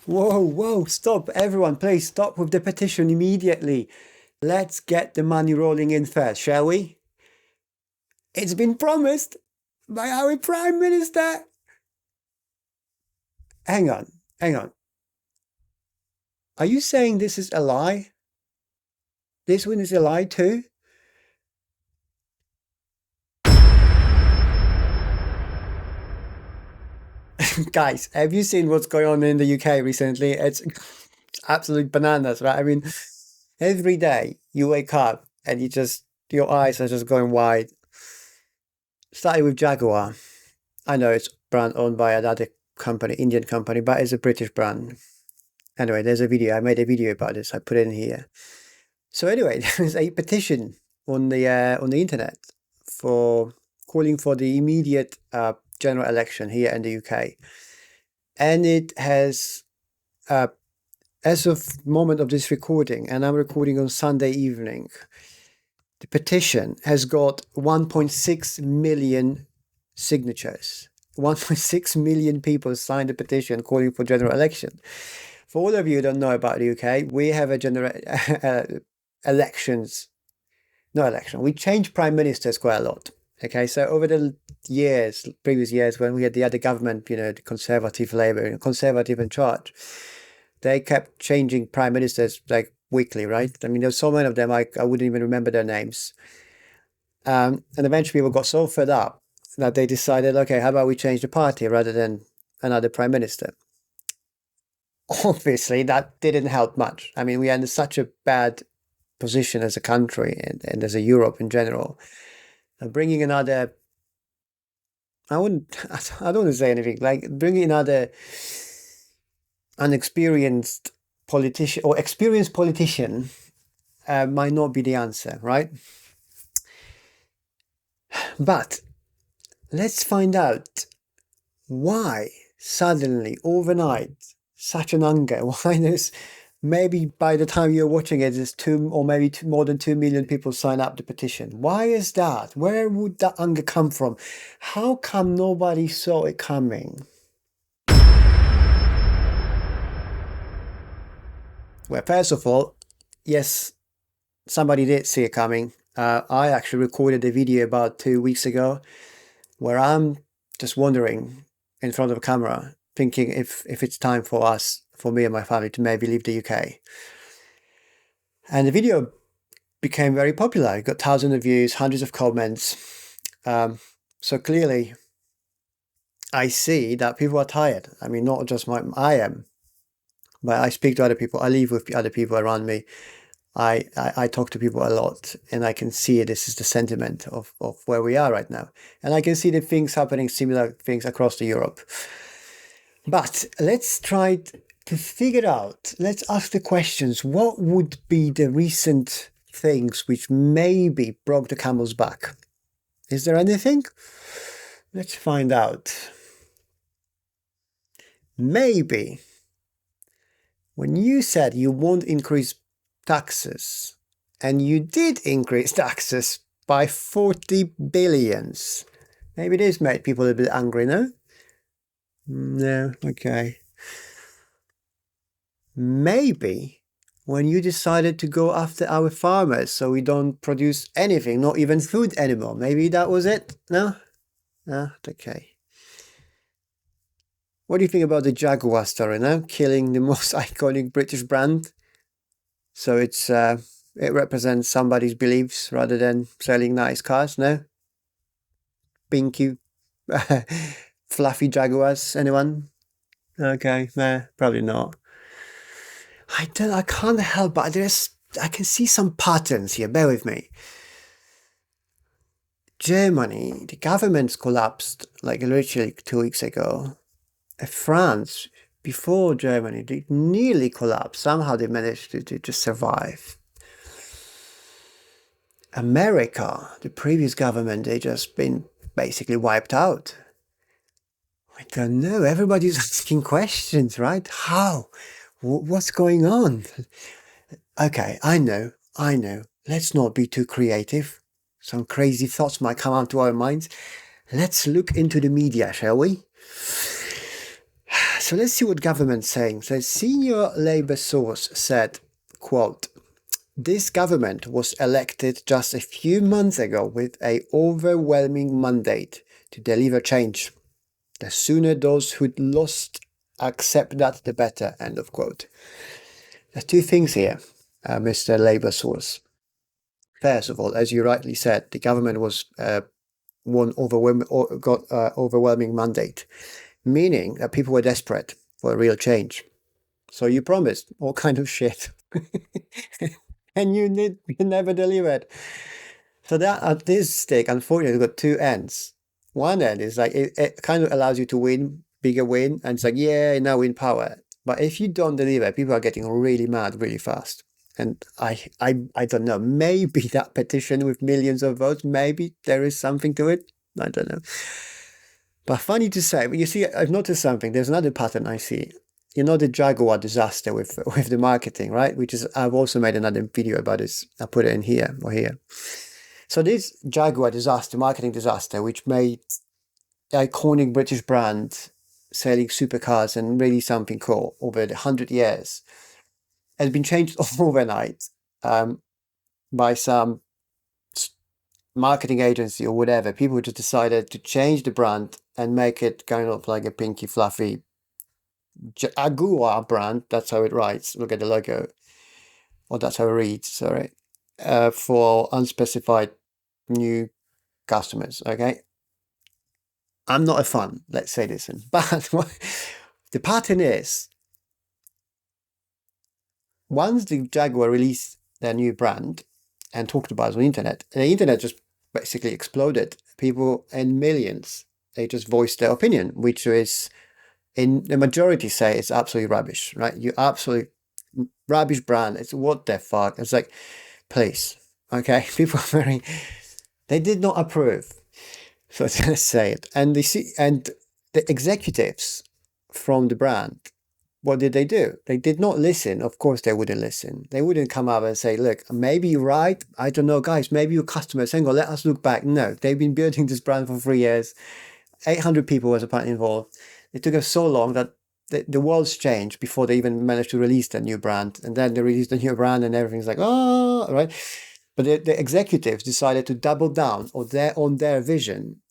Whoa, whoa, stop. Everyone, please stop with the petition immediately. Let's get the money rolling in first, shall we? It's been promised by our Prime Minister. Hang on, hang on. Are you saying this is a lie? This one is a lie too? Guys, have you seen what's going on in the UK recently? It's absolute bananas, right? I mean, every day you wake up and your eyes are just going wide. Starting with Jaguar. I know it's brand owned by another company, Indian company, but it's a British brand. Anyway, there's a video. I made a video about this. I put it in here. So anyway, there's a petition on the internet for calling for the immediate general election here in the UK, and it has, as of moment of this recording, and I'm recording on Sunday evening, the petition has got 1.6 million signatures. 1.6 million people signed the petition calling for general election. For all of you who don't know about the UK, we have a we change prime ministers quite a lot. Okay, so over the previous years, when we had the other government, the Conservative Labour, Conservative in charge, they kept changing prime ministers like weekly, right? I mean, there's so many of them, I wouldn't even remember their names. And eventually people got so fed up that they decided, okay, how about we change the party rather than another prime minister? Obviously, that didn't help much. I mean, we are in such a bad position as a country and as a Europe in general. Bringing another, I don't want to say anything, like bringing another unexperienced politician or experienced politician might not be the answer, right? But let's find out why suddenly, overnight, such an anger. Why there's, maybe by the time you're watching it, there's more than 2 million people sign up the petition. Why is that? Where would that anger come from? How come nobody saw it coming? Well, first of all, yes, somebody did see it coming. I actually recorded a video about 2 weeks ago where I'm just wandering in front of a camera, thinking if it's time for me and my family to maybe leave the UK. And the video became very popular. It got thousands of views, hundreds of comments. So clearly, I see that people are tired. I mean, not just I am, but I speak to other people. I live with other people around me. I talk to people a lot, and I can see this is the sentiment of where we are right now. And I can see the things happening, similar things across the Europe. But let's try to figure out, let's ask the questions. What would be the recent things which maybe broke the camel's back? Is there anything? Let's find out. Maybe when you said you won't increase taxes, and you did increase taxes by 40 billions. Maybe this made people a bit angry, no? No, okay. Maybe when you decided to go after our farmers so we don't produce anything, not even food anymore. Maybe that was it? No? No? Okay. What do you think about the Jaguar story now? Killing the most iconic British brand? So it represents somebody's beliefs rather than selling nice cars, no? Pinky, fluffy Jaguars, anyone? Okay, nah, probably not. I can't help but I can see some patterns here, bear with me. Germany, the government's collapsed like literally 2 weeks ago. France, before Germany, they nearly collapsed. Somehow they managed to just survive. America, the previous government, they just been basically wiped out. I don't know. Everybody's asking questions, right? How? What's going on? Okay, I know. Let's not be too creative. Some crazy thoughts might come out to our minds. Let's look into the media, shall we? So let's see what government's saying. So senior Labour source said, quote, "This government was elected just a few months ago with an overwhelming mandate to deliver change. The sooner those who'd lost accept that, the better," end of quote. There's two things here, Mr. Labour source. First of all, as you rightly said, the government was got overwhelming mandate, meaning that people were desperate for a real change. So you promised all kind of shit, and you never delivered. So that at this stick, unfortunately, got two ends. One end is like it kind of allows you to win, bigger win, and it's like, yeah, now win power. But if you don't deliver, people are getting really mad really fast. And I don't know, maybe that petition with millions of votes, maybe there is something to it. I don't know. But funny to say, but you see, I've noticed something. There's another pattern I see. You know, the Jaguar disaster with the marketing, right? Which is, I've also made another video about this. I'll put it in here or here. So this Jaguar disaster, marketing disaster, which made iconic British brand selling supercars and really something cool over 100 years, has been changed overnight by some marketing agency or whatever. People just decided to change the brand and make it kind of like a pinky fluffy Jaguar brand. That's how it writes. Look at the logo. Or that's how it reads, sorry. For unspecified new customers, okay? I'm not a fan, let's say this. But the pattern is, once the Jaguar released their new brand and talked about it on the internet just basically exploded. People in millions, they just voiced their opinion, which is, in the majority say it's absolutely rubbish, right? You absolutely rubbish brand. It's what the fuck. It's like, please, okay? People are very, they did not approve. So let's say it. And the executives from the brand, what did they do? They did not listen. Of course, they wouldn't listen. They wouldn't come up and say, look, maybe you're right. I don't know, guys. Maybe your customers saying, oh, let us look back. No, they've been building this brand for 3 years. 800 people was apparently involved. It took us so long that the world's changed before they even managed to release their new brand. And then they released the new brand and everything's like, oh, right. But the executives decided to double down on their vision.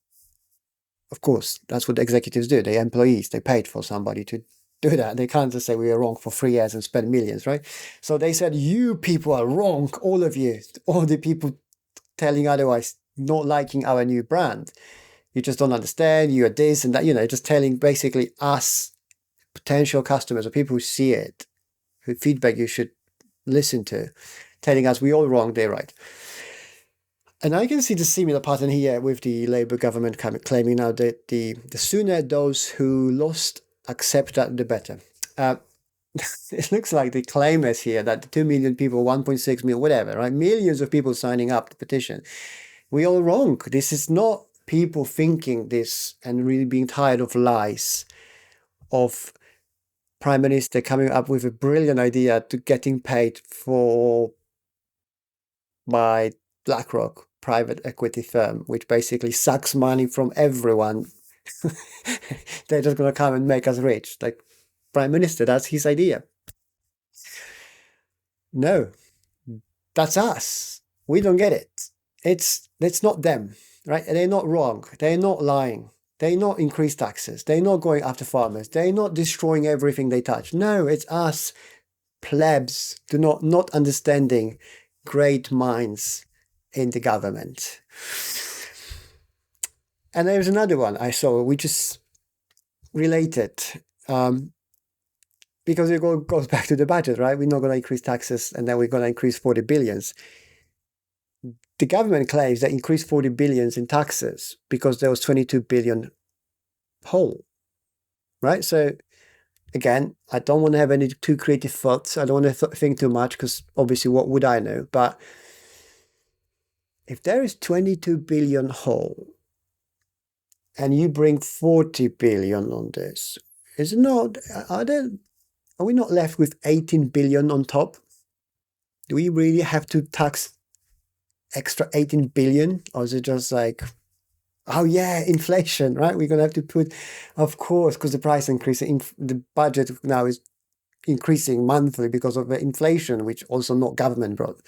Of course, that's what the executives do. They're employees. They paid for somebody to do that. They can't just say we were wrong for 3 years and spend millions, right? So they said, you people are wrong, all of you, all the people telling otherwise, not liking our new brand. You just don't understand, you are this and that, just telling basically us, potential customers or people who see it, who feedback you should listen to, telling us we all wrong, they're right. And I can see the similar pattern here with the Labour government claiming now that the sooner those who lost accept that, the better. It looks like the claim is here that the 2 million people, 1.6 million, whatever, right? Millions of people signing up to petition. We all wrong. This is not people thinking this and really being tired of lies, of Prime Minister coming up with a brilliant idea to getting paid by BlackRock, private equity firm, which basically sucks money from everyone. They're just going to come and make us rich. Like, Prime Minister, that's his idea. No, that's us. We don't get it. It's not them, right? They're not wrong. They're not lying. They not increase taxes. They're not going after farmers. They're not destroying everything they touch. No, it's us plebs do not understanding great minds in the government. And there's another one I saw which is related, because it goes back to the budget, right? We're not going to increase taxes and then we're going to increase 40 billions. The government claims they increased 40 billions in taxes because there was 22 billion hole, right? So again, I don't want to have any too creative thoughts. I don't want to think too much because obviously what would I know? But if there is 22 billion hole and you bring 40 billion on this, is it not, are we not left with 18 billion on top? Do we really have to tax extra 18 billion? Or is it just like, Oh yeah, inflation, right? We're gonna have to put, of course, because the price increasing, the budget now is increasing monthly because of the inflation, which also not government brought.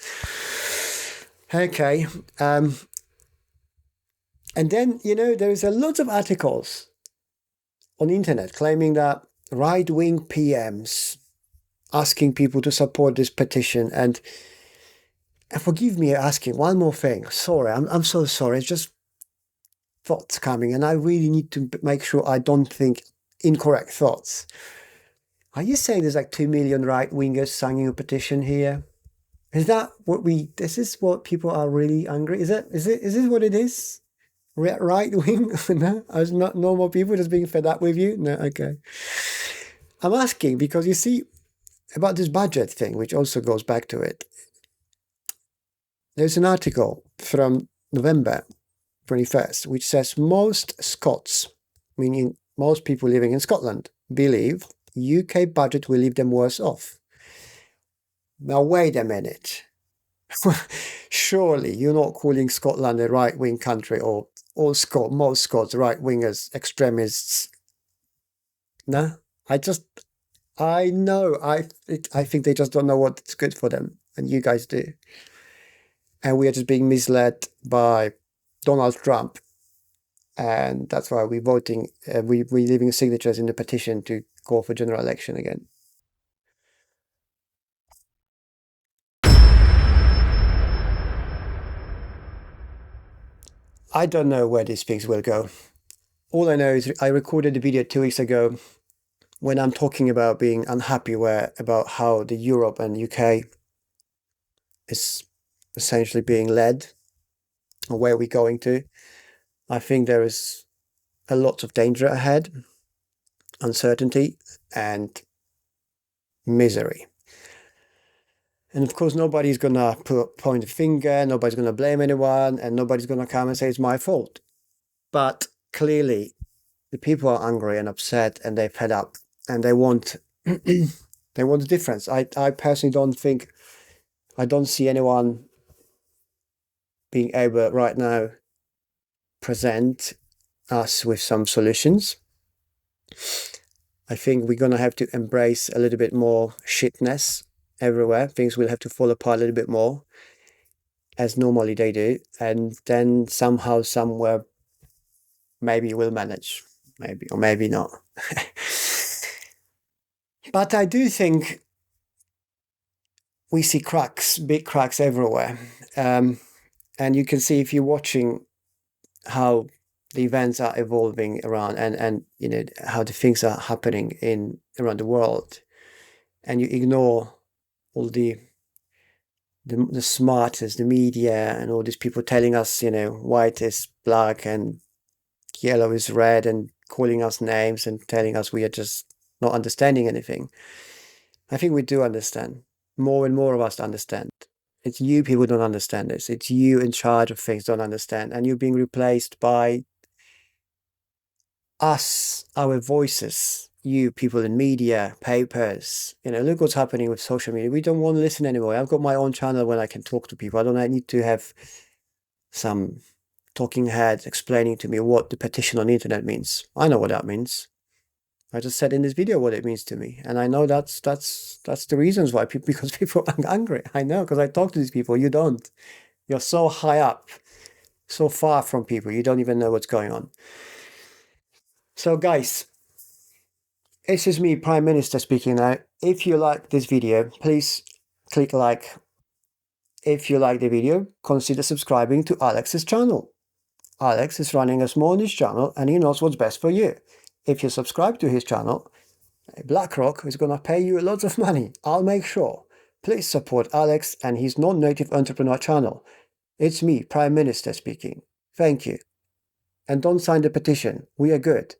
Okay, and then there is a lot of articles on the internet claiming that right-wing PMs asking people to support this petition. And forgive me asking one more thing. Sorry, I'm so sorry. It's just thoughts coming, and I really need to make sure I don't think incorrect thoughts. Are you saying there's like 2 million right-wingers signing a petition here? Is that what this is what people are really angry? Is this what it is? Right wing? No? As not normal people just being fed up with you? No, okay. I'm asking because you see, about this budget thing, which also goes back to it. There's an article from November 21st, which says most Scots, meaning most people living in Scotland, believe UK budget will leave them worse off. Now, wait a minute. Surely you're not calling Scotland a right-wing country, or most Scots right-wingers, extremists. No, I know, I think they just don't know what's good for them, and you guys do. And we are just being misled by Donald Trump, and that's why we're voting. We're leaving signatures in the petition to call for general election again. I don't know where these things will go. All I know is I recorded a video 2 weeks ago when I'm talking about being unhappy about how the Europe and UK is essentially being led and where we're going to. I think there is a lot of danger ahead, uncertainty and misery. And of course, nobody's going to point a finger, nobody's going to blame anyone, and nobody's going to come and say it's my fault. But clearly, the people are angry and upset, and they're fed up, and they want they want a difference. I personally I don't see anyone being able right now present us with some solutions. I think we're going to have to embrace a little bit more shitness everywhere. Things will have to fall apart a little bit more, as normally they do. And then somehow, somewhere, maybe we'll manage. Maybe, or maybe not. But I do think we see cracks, big cracks everywhere. And you can see if you're watching how the events are evolving around and how the things are happening around the world, and you ignore all the smartest, the media, and all these people telling us, white is black and yellow is red, and calling us names and telling us we are just not understanding anything. I think we do understand. More and more of us understand. It's you people don't understand this. It's you in charge of things don't understand, and you're being replaced by us, our voices, you people in media, papers. Look what's happening with social media. We don't want to listen anymore. I've got my own channel when I can talk to people. I don't need to have some talking head explaining to me what the petition on the internet means. I know what that means. I just said in this video what it means to me, and I know that's the reasons why because people are angry. I know, because I talk to these people. You don't. You're so high up, so far from people. You don't even know what's going on. So, guys, this is me, Prime Minister, speaking now. If you like this video, please click like. If you like the video, consider subscribing to Alex's channel. Alex is running a small niche channel, and he knows what's best for you. If you subscribe to his channel, BlackRock is going to pay you lots of money. I'll make sure. Please support Alex and his non-native entrepreneur channel. It's me, Prime Minister, speaking. Thank you. And don't sign the petition. We are good.